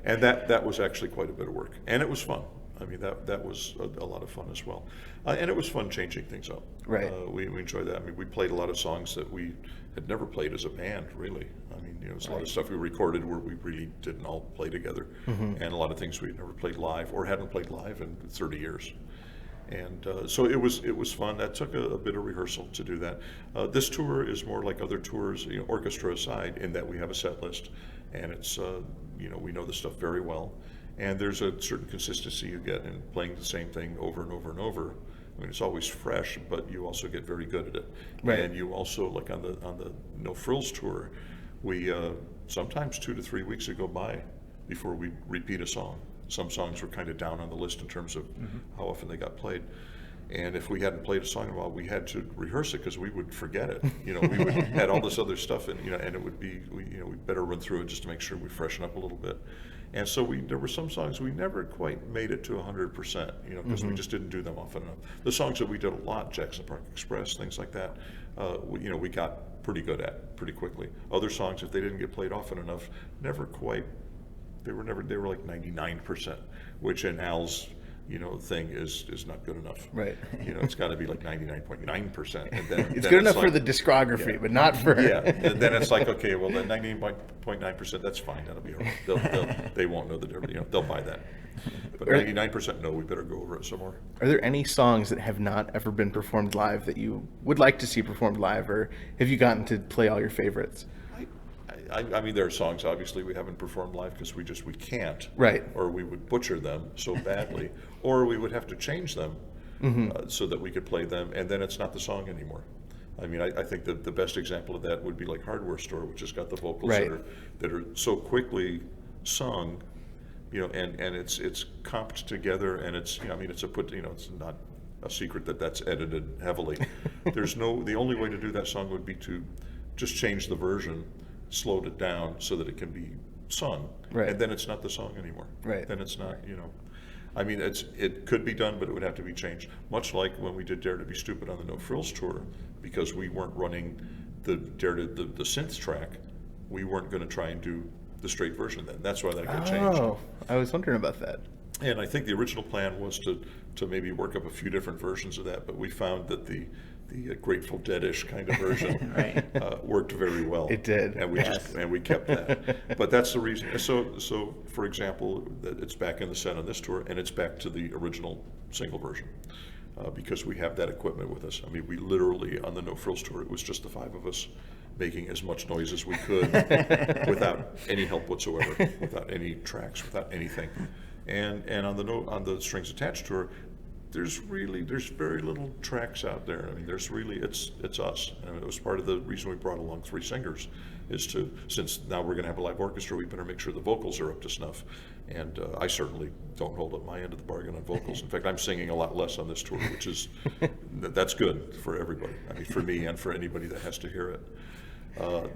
[SPEAKER 5] and that was actually quite a bit of work. And it was fun. I mean, that was a lot of fun as well. And it was fun changing things up.
[SPEAKER 6] Right.
[SPEAKER 5] We enjoyed that. I mean, we played a lot of songs that we had never played as a band, really. I mean, you know, there's a lot of stuff we recorded where we really didn't all play together. And a lot of things we had never played live or hadn't played live in 30 years. And so it was fun. That took a bit of rehearsal to do that. This tour is more like other tours, you know, orchestra aside, in that we have a set list, and it's we know the stuff very well, and there's a certain consistency you get in playing the same thing over and over and over I mean, it's always fresh, but you also get very good at it.
[SPEAKER 6] Right.
[SPEAKER 5] And you also, like on the No Frills tour, we sometimes 2 to 3 weeks would go by before we repeat a song. Some songs were kind of down on the list in terms of how often they got played. And if we hadn't played a song in a while, we had to rehearse it because we would forget it. You know, we would had all this other stuff, and and it would be, we better run through it just to make sure we freshen up a little bit. And so there were some songs we never quite made it to 100%, because we just didn't do them often enough. The songs that we did a lot, Jackson Park Express, things like that, we got pretty good at pretty quickly. Other songs, if they didn't get played often enough, never quite. They were like 99%, which in Al's thing is not good enough.
[SPEAKER 6] Right.
[SPEAKER 5] It's got to be like 99.9%. And then
[SPEAKER 6] It's
[SPEAKER 5] then
[SPEAKER 6] good enough
[SPEAKER 5] like,
[SPEAKER 6] for the discography, but not for.
[SPEAKER 5] Yeah, and then it's like, okay, well, then 99.9%, that's fine. That'll be all right. They won't know the difference. They'll buy that. But 99%, no, we better go over it some more.
[SPEAKER 6] Are there any songs that have not ever been performed live that you would like to see performed live, or have you gotten to play all your favorites?
[SPEAKER 5] I mean, there are songs, obviously, we haven't performed live because we can't.
[SPEAKER 6] Right.
[SPEAKER 5] Or we would butcher them so badly, or we would have to change them so that we could play them, and then it's not the song anymore. I mean, I think that the best example of that would be like Hardware Store, which has got the vocals
[SPEAKER 6] Right.
[SPEAKER 5] that are so quickly sung, and it's comped together, and it's, I mean, it's not a secret that that's edited heavily. The only way to do that song would be to just change the version, slowed it down so that it can be sung,
[SPEAKER 6] Right.
[SPEAKER 5] and then it's not the song anymore.
[SPEAKER 6] Right.
[SPEAKER 5] Then it's not, I mean, it could be done, but it would have to be changed. Much like when we did Dare to Be Stupid on the No Frills tour, because we weren't running the synth track, we weren't going to try and do the straight version then. That's why that got changed.
[SPEAKER 6] Oh, I was wondering about that.
[SPEAKER 5] And I think the original plan was to maybe work up a few different versions of that, but we found that the Grateful Dead-ish kind of version worked very well.
[SPEAKER 6] It did.
[SPEAKER 5] And we kept that. But that's the reason. So for example, that it's back in the set on this tour, and it's back to the original single version. Because we have that equipment with us. I mean, we literally, on the No Frills tour, it was just the 5 of us making as much noise as we could without any help whatsoever, without any tracks, without anything. And on the Strings Attached tour, there's very little tracks out there. I mean, it's us. And it was part of the reason we brought along 3 singers, since now we're going to have a live orchestra, we better make sure the vocals are up to snuff. And I certainly don't hold up my end of the bargain on vocals. In fact, I'm singing a lot less on this tour, which is, that's good for everybody. I mean, for me and for anybody that has to hear it.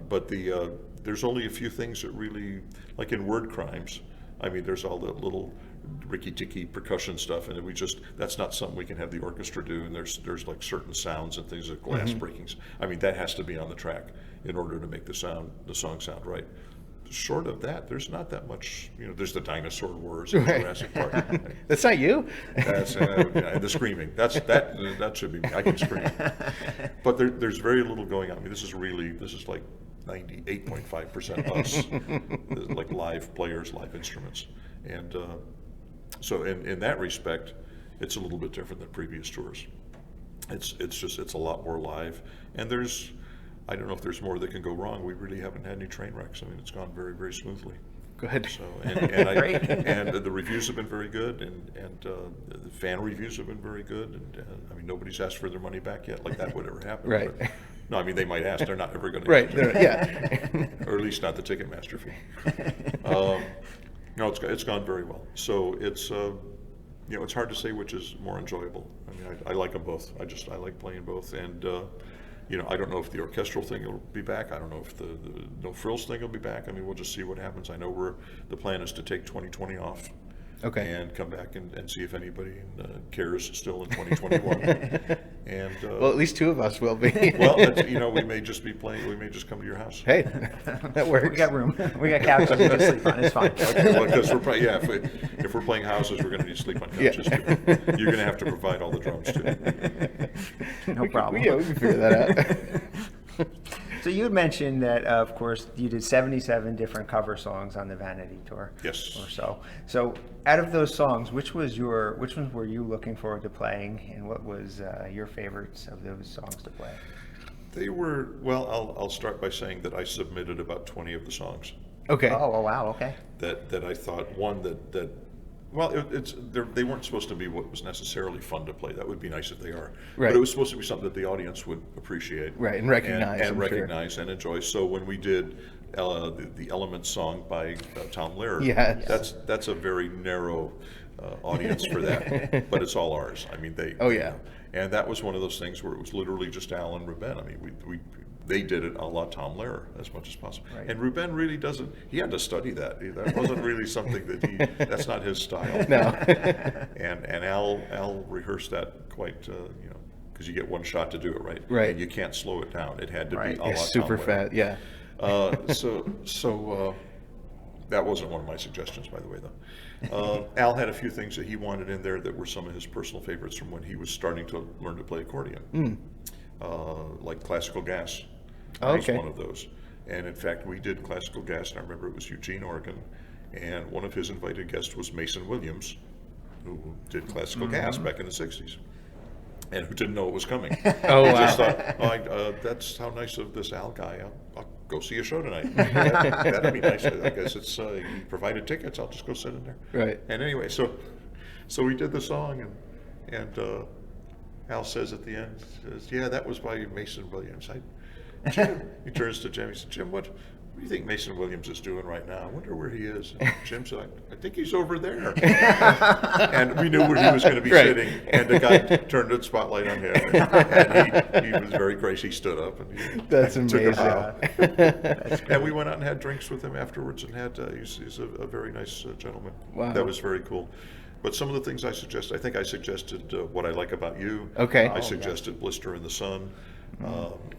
[SPEAKER 5] But there's only a few things that really, like in Word Crimes, I mean, there's all the little ricky-ticky percussion stuff, and that's not something we can have the orchestra do, and there's like certain sounds and things like glass breakings. I mean, that has to be on the track in order to make the song sound right. Short of that, there's not that much, there's the dinosaur wars in Jurassic Park.
[SPEAKER 6] That's not you?
[SPEAKER 5] That's, and the screaming, that should be me, I can scream. But there's very little going on. I mean, this is like 98.5% us, like live players, live instruments. And so in that respect, it's a little bit different than previous tours. It's a lot more live, and I don't know if there's more that can go wrong. We really haven't had any train wrecks. I mean, it's gone very, very smoothly.
[SPEAKER 6] Good.
[SPEAKER 5] So and the reviews have been very good, and the fan reviews have been very good. And I mean, nobody's asked for their money back yet, like that would ever happen.
[SPEAKER 6] Right.
[SPEAKER 5] But, no, I mean, they might ask. They're not ever going to.
[SPEAKER 6] Right. Yeah.
[SPEAKER 5] Or at least not the Ticketmaster fee. No, it's gone very well. So it's it's hard to say which is more enjoyable. I mean, I like them both. I like playing both, and I don't know if the orchestral thing will be back. I don't know if the No Frills thing will be back. I mean, we'll just see what happens. I know the plan is to take 2020 off.
[SPEAKER 6] Okay.
[SPEAKER 5] And come back and see if anybody cares still in 2021. And
[SPEAKER 6] Well, at least 2 of us will be.
[SPEAKER 5] well, we may just be playing. We may just come to your house.
[SPEAKER 6] Hey, that works.
[SPEAKER 2] We got room. We got couches we can sleep on. It's fine.
[SPEAKER 5] Okay, well, because if we're playing houses, we're going to need to sleep on couches.
[SPEAKER 6] Yeah.
[SPEAKER 5] Too. You're going to have to provide all the drums too.
[SPEAKER 2] No problem.
[SPEAKER 6] We can figure that out.
[SPEAKER 2] So you had mentioned that, of course, you did 77 different cover songs on the Vanity tour.
[SPEAKER 5] Yes.
[SPEAKER 2] Or so. So out of those songs, which ones were you looking forward to playing, and what was your favorites of those songs to play?
[SPEAKER 5] They were, well, I'll start by saying that I submitted about 20 of the songs.
[SPEAKER 6] Okay.
[SPEAKER 2] Oh, wow, okay.
[SPEAKER 5] That I thought, one, that Well, they weren't supposed to be what was necessarily fun to play. That would be nice if they are.
[SPEAKER 6] Right.
[SPEAKER 5] But it was supposed to be something that the audience would appreciate.
[SPEAKER 6] Right, and recognize,
[SPEAKER 5] And
[SPEAKER 6] I'm
[SPEAKER 5] recognize and enjoy. So when we did the Elements song by Tom Lehrer,
[SPEAKER 6] Yes.
[SPEAKER 5] that's a very narrow audience for that. But it's all ours. I mean,
[SPEAKER 6] Oh, yeah.
[SPEAKER 5] And that was one of those things where it was literally just Al and Ruben. I mean, they did it a la Tom Lehrer as much as possible.
[SPEAKER 2] Right.
[SPEAKER 5] And Ruben really doesn't, he had to study that. That wasn't really something that's not his style.
[SPEAKER 6] No.
[SPEAKER 5] And Al rehearsed that quite, because you get one shot to do it, right?
[SPEAKER 6] Right.
[SPEAKER 5] And you can't slow it down. It had to
[SPEAKER 2] Right.
[SPEAKER 5] be a la
[SPEAKER 6] Super
[SPEAKER 5] Tom Lehrer.
[SPEAKER 6] fat, yeah.
[SPEAKER 5] So that wasn't one of my suggestions, by the way, though. Al had a few things that he wanted in there that were some of his personal favorites from when he was starting to learn to play accordion, like classical gas. Was
[SPEAKER 6] Okay.
[SPEAKER 5] one of those. And in fact, we did classical gas, and I remember it was Eugene, Oregon, and one of his invited guests was Mason Williams, who did classical gas back in the 60s. And who didn't know it was coming.
[SPEAKER 6] Oh,
[SPEAKER 5] He
[SPEAKER 6] wow.
[SPEAKER 5] just thought, that's how nice of this Al guy. I'll go see a show tonight. That'd be nice. I guess it's he provided tickets. I'll just go sit in there.
[SPEAKER 6] Right.
[SPEAKER 5] And anyway, so we did the song, and Al says at the end, "Yeah, that was by Mason Williams." Jim, he turns to Jim. He said, "Jim, what do you think Mason Williams is doing right now? I wonder where he is." And Jim said, "I think he's over there." And we knew where he was going to be
[SPEAKER 6] Right.
[SPEAKER 5] sitting. And the guy turned the spotlight on him. And he was very gracious. He stood up and he
[SPEAKER 6] That's
[SPEAKER 5] took a
[SPEAKER 6] amazing.
[SPEAKER 5] bow. And we went out and had drinks with him afterwards, and he's a very nice gentleman.
[SPEAKER 6] Wow.
[SPEAKER 5] That was very cool. But some of the things I think I suggested What I Like About You.
[SPEAKER 6] Okay.
[SPEAKER 5] I suggested Blister in the Sun.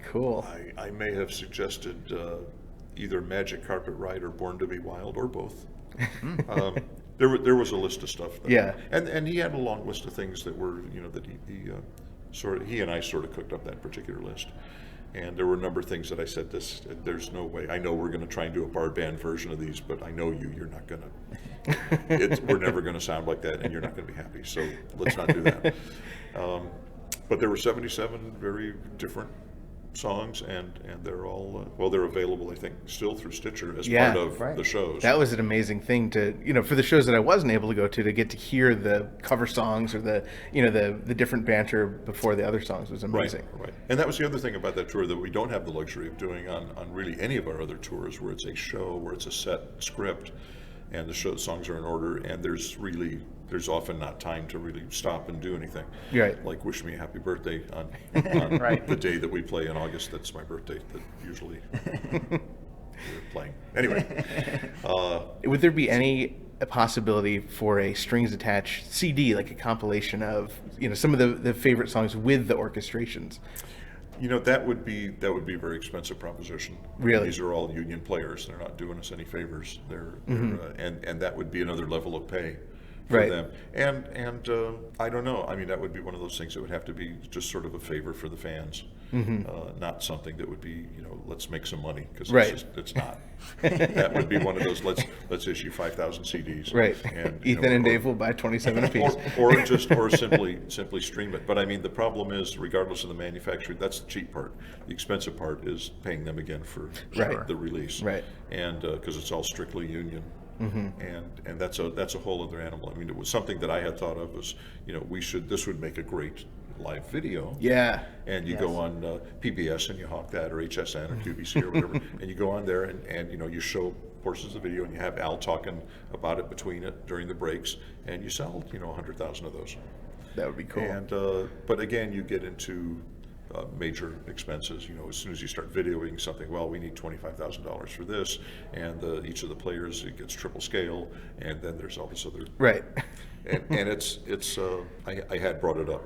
[SPEAKER 6] Cool.
[SPEAKER 5] I may have suggested either Magic Carpet Ride or Born to Be Wild, or both. There was a list of stuff.
[SPEAKER 6] Yeah.
[SPEAKER 5] And he had a long list of things that were, that he and I sort of cooked up that particular list. And there were a number of things that I said, there's no way. I know we're going to try and do a bar band version of these, but I know you're not going to, we're never going to sound like that, and you're not going to be happy. So let's not do that. But there were 77 very different songs, and they're all, they're available, I think, still through Stitcher as part of the shows.
[SPEAKER 6] That was an amazing thing to, for the shows that I wasn't able to go to get to hear the cover songs or the different banter before the other songs was amazing.
[SPEAKER 5] Right. And that was the other thing about that tour that we don't have the luxury of doing on really any of our other tours, where it's a show, where it's a set script, and the songs are in order, and there's often not time to really stop and do anything.
[SPEAKER 6] Right.
[SPEAKER 5] Like Wish Me a Happy Birthday on
[SPEAKER 2] Right.
[SPEAKER 5] the day that we play in August. That's my birthday, that usually we're playing. Anyway.
[SPEAKER 6] Would there be any possibility for a strings attached CD, like a compilation of some of the favorite songs with the orchestrations?
[SPEAKER 5] That would be a very expensive proposition.
[SPEAKER 6] Really?
[SPEAKER 5] These are all union players. They're not doing us any favors. And that would be another level of pay for them. And I don't know. I mean, that would be one of those things that would have to be just sort of a favor for the fans, not something that would be, let's make some money, because it's not. That would be one of those, let's issue 5,000 CDs.
[SPEAKER 6] Right.
[SPEAKER 5] And
[SPEAKER 6] Ethan and Dave will buy 27 apiece.
[SPEAKER 5] or simply stream it. But I mean, the problem is, regardless of the manufacturer, that's the cheap part. The expensive part is paying them again for the release.
[SPEAKER 6] Right.
[SPEAKER 5] And because it's all strictly union. And that's a whole other animal. I mean, it was something that I had thought of was, this would make a great live video.
[SPEAKER 6] Yeah.
[SPEAKER 5] And you go on PBS and you hawk that, or HSN or QVC or whatever, and you go on there and you show portions of the video, and you have Al talking about it during the breaks, and you sell 100,000 of those.
[SPEAKER 6] That would be cool.
[SPEAKER 5] And but again, you get into major expenses. As soon as you start videoing something, we need $25,000 for this, and each of the players, it gets triple scale, and then there's all this other.
[SPEAKER 6] Right.
[SPEAKER 5] And it's I had brought it up,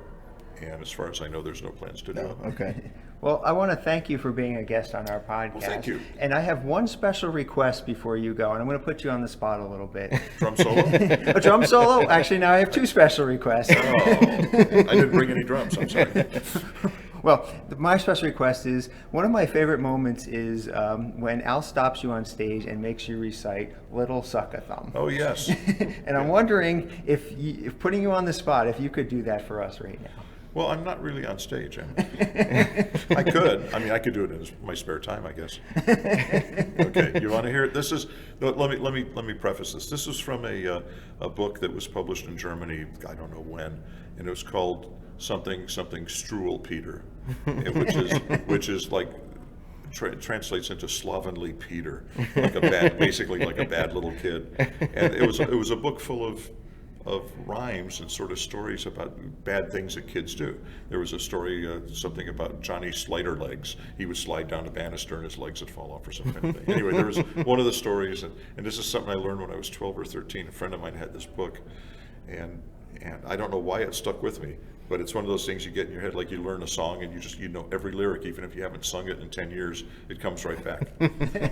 [SPEAKER 5] and as far as I know, there's no plans to do it.
[SPEAKER 6] Okay.
[SPEAKER 2] Well, I want to thank you for being a guest on our podcast.
[SPEAKER 5] Well, thank you.
[SPEAKER 2] And I have one special request before you go, and I'm going to put you on the spot a little bit.
[SPEAKER 5] Drum solo?
[SPEAKER 2] A drum solo? Actually, now I have two special requests.
[SPEAKER 5] I didn't bring any drums. I'm sorry.
[SPEAKER 2] Well, my special request is, one of my favorite moments is when Al stops you on stage and makes you recite Little Suck-a-Thumb.
[SPEAKER 5] Oh, yes.
[SPEAKER 2] And I'm wondering if putting you on the spot, if you could do that for us right now.
[SPEAKER 5] Well, I'm not really on stage. I could. I mean, I could do it in my spare time, I guess. Okay, you want to hear it? This is. Let me preface this. This is from a book that was published in Germany. I don't know when, and it was called something Struwel Peter, which is like translates into slovenly Peter, basically like a bad little kid. And it was a book full of rhymes and sort of stories about bad things that kids do. There was a story, something about Johnny Sliderlegs. He would slide down a banister and his legs would fall off or some kind of thing. Anyway, there was one of the stories, and this is something I learned when I was 12 or 13. A friend of mine had this book, and I don't know why it stuck with me, but it's one of those things you get in your head, like you learn a song and you know every lyric, even if you haven't sung it in 10 years, it comes right back.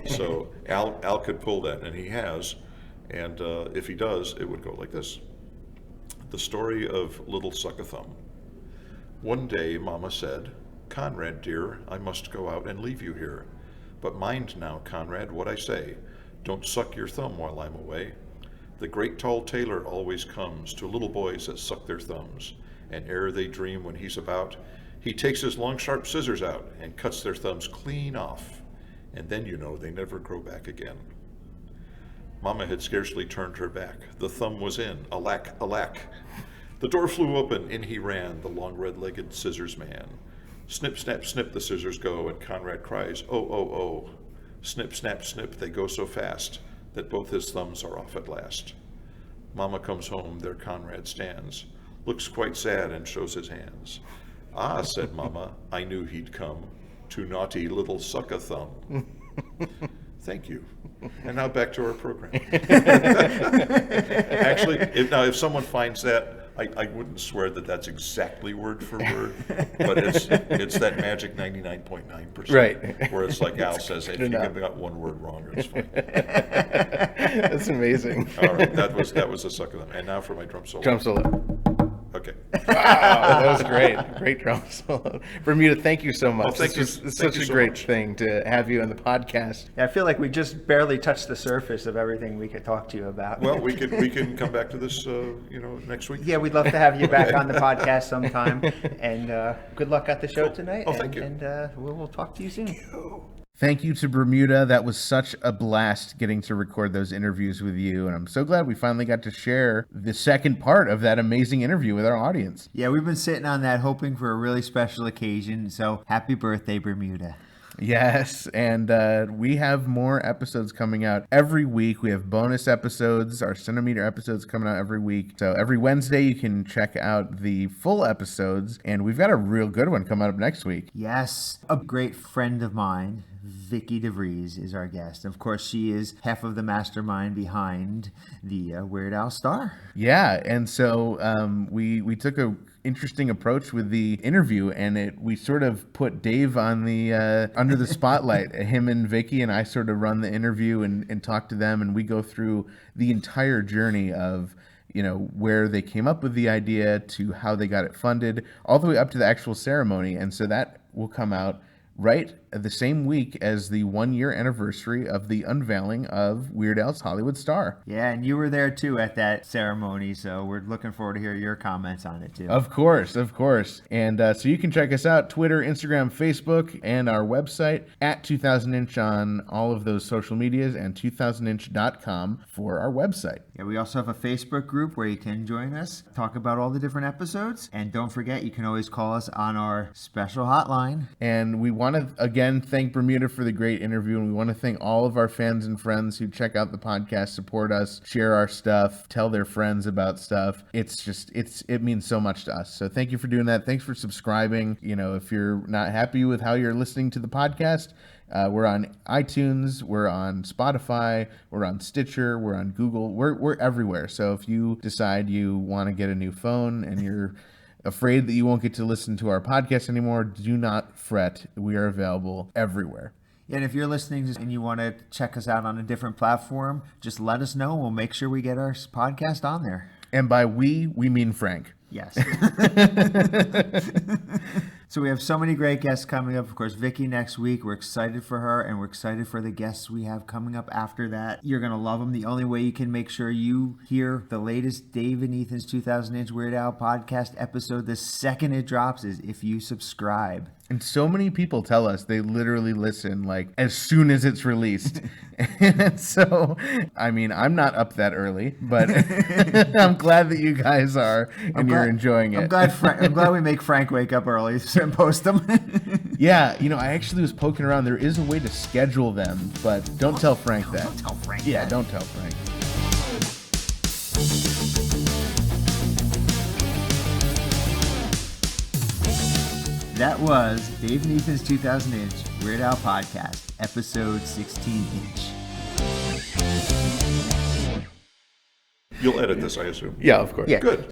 [SPEAKER 5] So Al could pull that, and he has, and if he does, it would go like this. The story of Little Suck-a-Thumb. One day, Mama said, "Conrad, dear, I must go out and leave you here. But mind now, Conrad, what I say. Don't suck your thumb while I'm away. The great tall tailor always comes to little boys that suck their thumbs, and ere they dream when he's about, he takes his long sharp scissors out and cuts their thumbs clean off, and then you know they never grow back again." Mama had scarcely turned her back. The thumb was in. Alack, alack. The door flew open. In he ran, the long red-legged scissors man. Snip, snap, snip, the scissors go, and Conrad cries, "Oh, oh, oh." Snip, snap, snip, they go so fast that both his thumbs are off at last. Mama comes home, there Conrad stands, looks quite sad and shows his hands. "Ah," said Mama, "I knew he'd come. Too naughty little suck-a-thumb." Thank you. And now back to our program. Actually, if someone finds that, I wouldn't swear that that's exactly word for word, but it's that magic 99.9%.
[SPEAKER 6] Right.
[SPEAKER 5] Where it's like Al says, if you got one word wrong, it's fine.
[SPEAKER 6] That's amazing.
[SPEAKER 5] All right, that was a suck of them. And now for my drum solo.
[SPEAKER 6] Drum solo.
[SPEAKER 5] Okay.
[SPEAKER 6] Wow, that was great. Great drum solo. Bermuda, thank you so much.
[SPEAKER 5] Well, thank you.
[SPEAKER 6] It's
[SPEAKER 5] Thank
[SPEAKER 6] such
[SPEAKER 5] you
[SPEAKER 6] a
[SPEAKER 5] so
[SPEAKER 6] great
[SPEAKER 5] much.
[SPEAKER 6] thing to have you on the podcast.
[SPEAKER 2] Yeah, I feel like we just barely touched the surface of everything we could talk to you about.
[SPEAKER 5] Well, we can come back to this, next week.
[SPEAKER 2] Yeah, we'd love to have you back on the podcast sometime. And good luck at the show tonight.
[SPEAKER 5] Oh, thank you.
[SPEAKER 2] And we'll talk to you soon.
[SPEAKER 1] Thank you to Bermuda. That was such a blast getting to record those interviews with you. And I'm so glad we finally got to share the second part of that amazing interview with our audience.
[SPEAKER 2] Yeah, we've been sitting on that hoping for a really special occasion. So happy birthday, Bermuda.
[SPEAKER 1] Yes, and we have more episodes coming out every week. We have bonus episodes, our centimeter episodes coming out every week. So every Wednesday you can check out the full episodes, and we've got a real good one coming up next week.
[SPEAKER 2] Yes, a great friend of mine, Vicky DeVries, is our guest. Of course, she is half of the mastermind behind the Weird Al Star.
[SPEAKER 1] Yeah, and so we took a interesting approach with the interview, and we sort of put Dave on the under the spotlight. Him and Vicky and I sort of run the interview and talk to them, and we go through the entire journey of where they came up with the idea to how they got it funded, all the way up to the actual ceremony. And so that will come out right at the same week as the 1-year anniversary of the unveiling of Weird Al's Hollywood Star.
[SPEAKER 2] Yeah, and you were there too at that ceremony, so we're looking forward to hear your comments on it too.
[SPEAKER 1] Of course. And so you can check us out, Twitter, Instagram, Facebook, and our website at 2000inch on all of those social medias, and 2000inch.com for our website.
[SPEAKER 2] Yeah, we also have a Facebook group where you can join us, talk about all the different episodes, and don't forget, you can always call us on our special hotline.
[SPEAKER 1] And we want to, again, thank Bermuda for the great interview, and we want to thank all of our fans and friends who check out the podcast, support us, share our stuff, tell their friends about stuff. It means so much to us. So thank you for doing that. Thanks for subscribing. If you're not happy with how you're listening to the podcast, we're on iTunes, we're on Spotify, we're on Stitcher, we're on Google, we're everywhere. So if you decide you want to get a new phone and you're afraid that you won't get to listen to our podcast anymore, do not fret. We are available everywhere.
[SPEAKER 2] And if you're listening and you want to check us out on a different platform, just let us know. We'll make sure we get our podcast on there.
[SPEAKER 1] And by we mean Frank.
[SPEAKER 2] Yes.
[SPEAKER 7] So we have so many great guests coming up. Of course, Vicky next week. We're excited for her, and we're excited for the guests we have coming up after that. You're going to love them. The only way you can make sure you hear the latest Dave and Ethan's 2000-inch Weird Al podcast episode the second it drops is if you subscribe.
[SPEAKER 1] And so many people tell us they literally listen like as soon as it's released. And so, I mean, I'm not up that early, but I'm glad that you guys are and you're enjoying it.
[SPEAKER 7] I'm glad we make Frank wake up early and post them.
[SPEAKER 1] Yeah, I actually was poking around. There is a way to schedule them, but don't tell Frank that.
[SPEAKER 7] Don't tell Frank
[SPEAKER 1] Yeah,
[SPEAKER 7] that.
[SPEAKER 1] don't tell Frank.
[SPEAKER 7] That was Dave and Ethan's 2000-inch Weird Al podcast, episode 16-inch.
[SPEAKER 5] You'll edit this, I assume.
[SPEAKER 6] Yeah, of course.
[SPEAKER 2] Yeah.
[SPEAKER 5] Good.